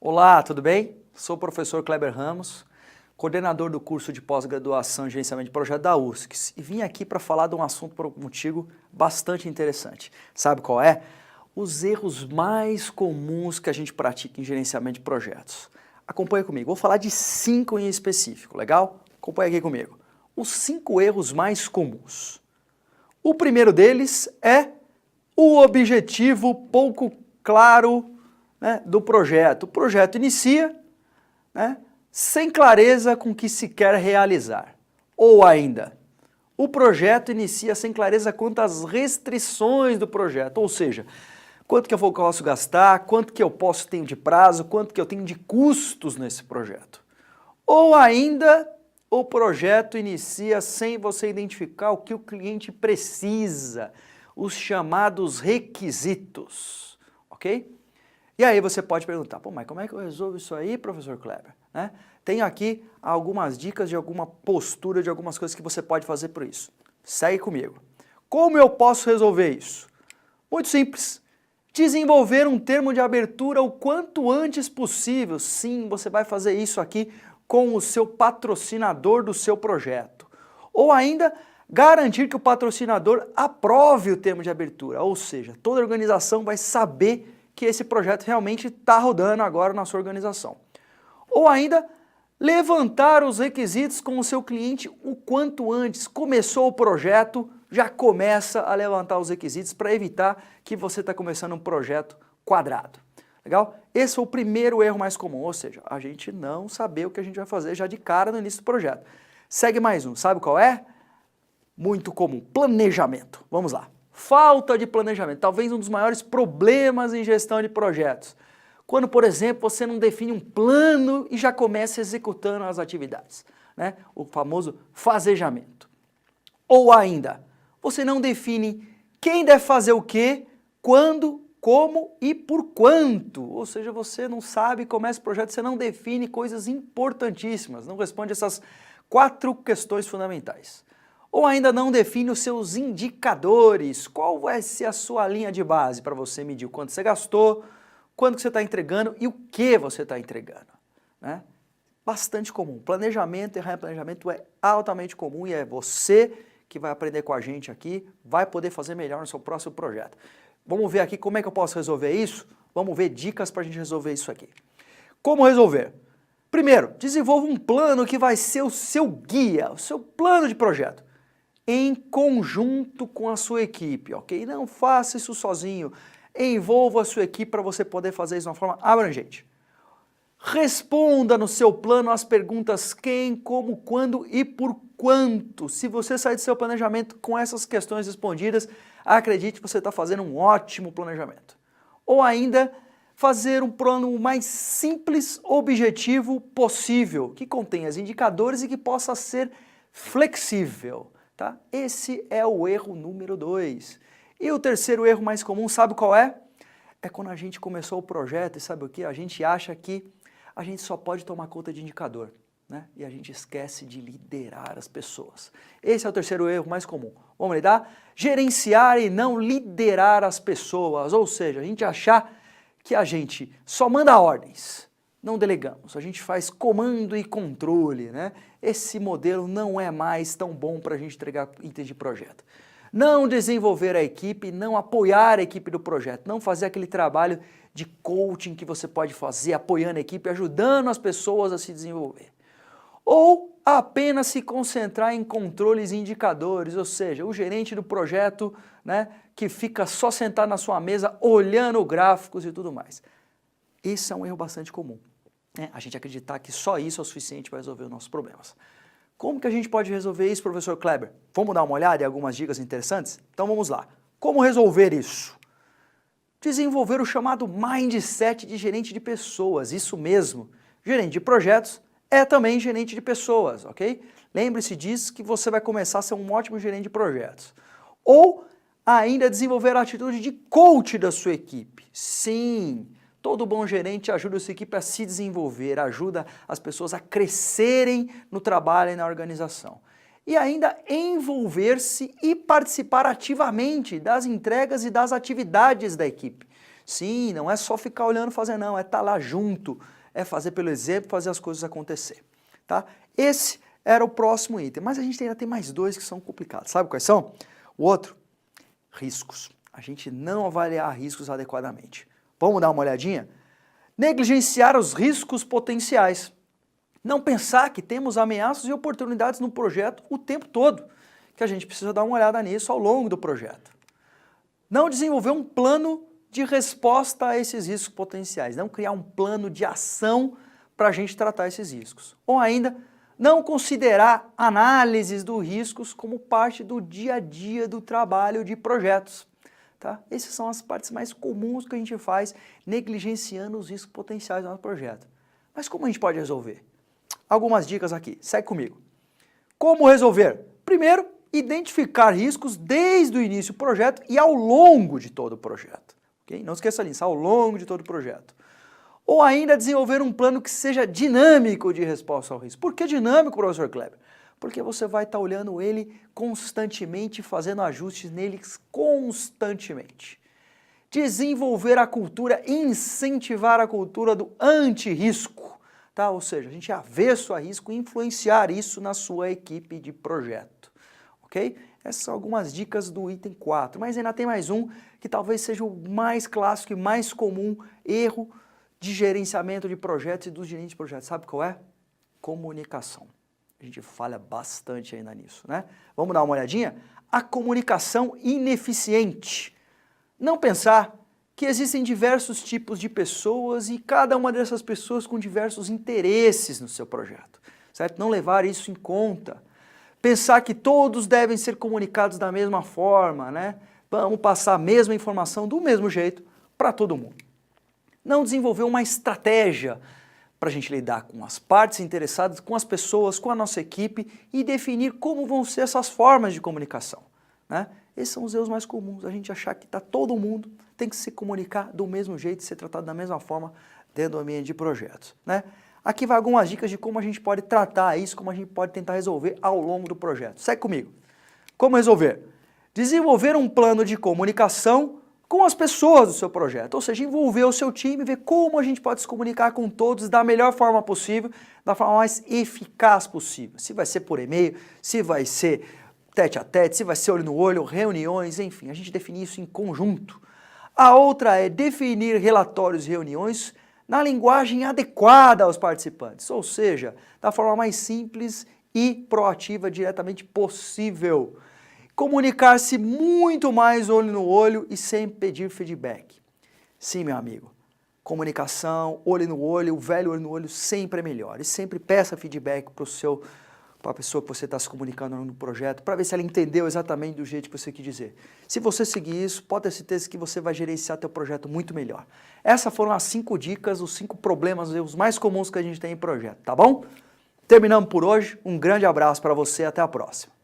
Olá, tudo bem? Sou o professor Kleber Ramos, coordenador do curso de pós-graduação em gerenciamento de projeto da UFSC e vim aqui para falar de um assunto contigo bastante interessante. Sabe qual é? Os erros mais comuns que a gente pratica em gerenciamento de projetos. Acompanha comigo, vou falar de 5 em específico, legal? Acompanha aqui comigo. Os 5 erros mais comuns. O primeiro deles é o objetivo pouco claro, né, do projeto. O projeto inicia, né, sem clareza com o que se quer realizar. Ou ainda, o projeto inicia sem clareza quanto às restrições do projeto, ou seja, quanto que eu posso gastar, quanto que eu tenho de prazo, quanto que eu tenho de custos nesse projeto. Ou ainda, o projeto inicia sem você identificar o que o cliente precisa, os chamados requisitos, ok? E aí você pode perguntar, pô, mas como é que eu resolvo isso aí, professor Kleber? Né? Tenho aqui algumas dicas de alguma postura, de algumas coisas que você pode fazer por isso. Segue comigo. Como eu posso resolver isso? Muito simples. Desenvolver um termo de abertura o quanto antes possível. Sim, você vai fazer isso aqui com o seu patrocinador do seu projeto. Ou ainda, garantir que o patrocinador aprove o termo de abertura. Ou seja, toda organização vai saber que esse projeto realmente está rodando agora na sua organização. Ou ainda, levantar os requisitos com o seu cliente o quanto antes. Começou o projeto, já começa a levantar os requisitos para evitar que você está começando um projeto quadrado. Legal? Esse é o primeiro erro mais comum, ou seja, a gente não saber o que a gente vai fazer já de cara no início do projeto. Segue mais um, sabe qual é? Muito comum, planejamento. Vamos lá. Falta de planejamento, talvez um dos maiores problemas em gestão de projetos. Quando, por exemplo, você não define um plano e já começa executando as atividades, né? O famoso fazejamento. Ou ainda, você não define quem deve fazer o quê, quando, como e por quanto. Ou seja, você não sabe, começa o projeto, você não define coisas importantíssimas, não responde essas 4 questões fundamentais. Ou ainda não define os seus indicadores, qual vai ser a sua linha de base para você medir o quanto você gastou, quanto que você está entregando e o que você está entregando, né? Bastante comum. Planejamento e replanejamento é altamente comum e é você que vai aprender com a gente aqui, vai poder fazer melhor no seu próximo projeto. Vamos ver aqui como é que eu posso resolver isso? Vamos ver dicas para a gente resolver isso aqui. Como resolver? Primeiro, desenvolva um plano que vai ser o seu guia, o seu plano de projeto, em conjunto com a sua equipe, ok? Não faça isso sozinho, envolva a sua equipe para você poder fazer isso de uma forma abrangente. Responda no seu plano as perguntas quem, como, quando e por quanto. Se você sair do seu planejamento com essas questões respondidas, acredite, você está fazendo um ótimo planejamento. Ou ainda, fazer um plano o mais simples, objetivo possível, que contenha os indicadores e que possa ser flexível. Tá? Esse é o erro número 2. E o terceiro erro mais comum, sabe qual é? É quando a gente começou o projeto e sabe o que? A gente acha que a gente só pode tomar conta de indicador, né? E a gente esquece de liderar as pessoas. Esse é o terceiro erro mais comum. Vamos lidar? Gerenciar e não liderar as pessoas, ou seja, a gente achar que a gente só manda ordens. Não delegamos, a gente faz comando e controle, né? Esse modelo não é mais tão bom para a gente entregar itens de projeto. Não desenvolver a equipe, não apoiar a equipe do projeto, não fazer aquele trabalho de coaching que você pode fazer, apoiando a equipe, ajudando as pessoas a se desenvolver. Ou apenas se concentrar em controles e indicadores, ou seja, o gerente do projeto, né, que fica só sentado na sua mesa olhando gráficos e tudo mais. Esse é um erro bastante comum, né? A gente acreditar que só isso é o suficiente para resolver os nossos problemas. Como que a gente pode resolver isso, professor Kleber? Vamos dar uma olhada em algumas dicas interessantes? Então vamos lá. Como resolver isso? Desenvolver o chamado mindset de gerente de pessoas, isso mesmo. Gerente de projetos é também gerente de pessoas, ok? Lembre-se disso que você vai começar a ser um ótimo gerente de projetos. Ou ainda desenvolver a atitude de coach da sua equipe. Sim, todo bom gerente ajuda a sua equipe a se desenvolver, ajuda as pessoas a crescerem no trabalho e na organização. E ainda envolver-se e participar ativamente das entregas e das atividades da equipe. Sim, não é só ficar olhando e fazer não, é estar lá junto, é fazer pelo exemplo, fazer as coisas acontecer, tá? Esse era o próximo item, mas a gente ainda tem mais dois que são complicados. Sabe quais são? O outro, riscos. A gente não avaliar riscos adequadamente. Vamos dar uma olhadinha? Negligenciar os riscos potenciais. Não pensar que temos ameaças e oportunidades no projeto o tempo todo, que a gente precisa dar uma olhada nisso ao longo do projeto. Não desenvolver um plano de resposta a esses riscos potenciais, não criar um plano de ação para a gente tratar esses riscos. Ou ainda, não considerar análises dos riscos como parte do dia a dia do trabalho de projetos. Tá? Essas são as partes mais comuns que a gente faz, negligenciando os riscos potenciais do nosso projeto. Mas como a gente pode resolver? Algumas dicas aqui, segue comigo. Como resolver? Primeiro, identificar riscos desde o início do projeto e ao longo de todo o projeto. Okay? Não esqueça disso, ao longo de todo o projeto. Ou ainda desenvolver um plano que seja dinâmico de resposta ao risco. Por que dinâmico, professor Kleber? Porque você vai estar olhando ele constantemente, fazendo ajustes neles constantemente. Desenvolver a cultura, incentivar a cultura do anti-risco. Tá? Ou seja, a gente é avesso a risco e influenciar isso na sua equipe de projeto. Ok? Essas são algumas dicas do item 4, mas ainda tem mais um que talvez seja o mais clássico e mais comum erro de gerenciamento de projetos e dos gerentes de projetos. Sabe qual é? Comunicação. A gente falha bastante ainda nisso, né? Vamos dar uma olhadinha? A comunicação ineficiente. Não pensar que existem diversos tipos de pessoas e cada uma dessas pessoas com diversos interesses no seu projeto, certo? Não levar isso em conta. Pensar que todos devem ser comunicados da mesma forma, né? Vamos passar a mesma informação do mesmo jeito para todo mundo. Não desenvolver uma estratégia para a gente lidar com as partes interessadas, com as pessoas, com a nossa equipe e definir como vão ser essas formas de comunicação, né? Esses são os erros mais comuns, a gente achar que todo mundo tem que se comunicar do mesmo jeito, ser tratado da mesma forma dentro do ambiente de projetos, né? Aqui vai algumas dicas de como a gente pode tratar isso, como a gente pode tentar resolver ao longo do projeto. Segue comigo. Como resolver? Desenvolver um plano de comunicação com as pessoas do seu projeto, ou seja, envolver o seu time, ver como a gente pode se comunicar com todos da melhor forma possível, da forma mais eficaz possível. Se vai ser por e-mail, se vai ser tete a tete, se vai ser olho no olho, reuniões, enfim, a gente definir isso em conjunto. A outra é definir relatórios e reuniões na linguagem adequada aos participantes, ou seja, da forma mais simples e proativa diretamente possível. Comunicar-se muito mais olho no olho e sem pedir feedback. Sim, meu amigo, comunicação, olho no olho, o velho olho no olho sempre é melhor. E sempre peça feedback para a pessoa que você está se comunicando no projeto, para ver se ela entendeu exatamente do jeito que você quis dizer. Se você seguir isso, pode ter certeza que você vai gerenciar seu projeto muito melhor. Essas foram as 5 dicas, os 5 problemas, os mais comuns que a gente tem em projeto, tá bom? Terminamos por hoje, um grande abraço para você, até a próxima.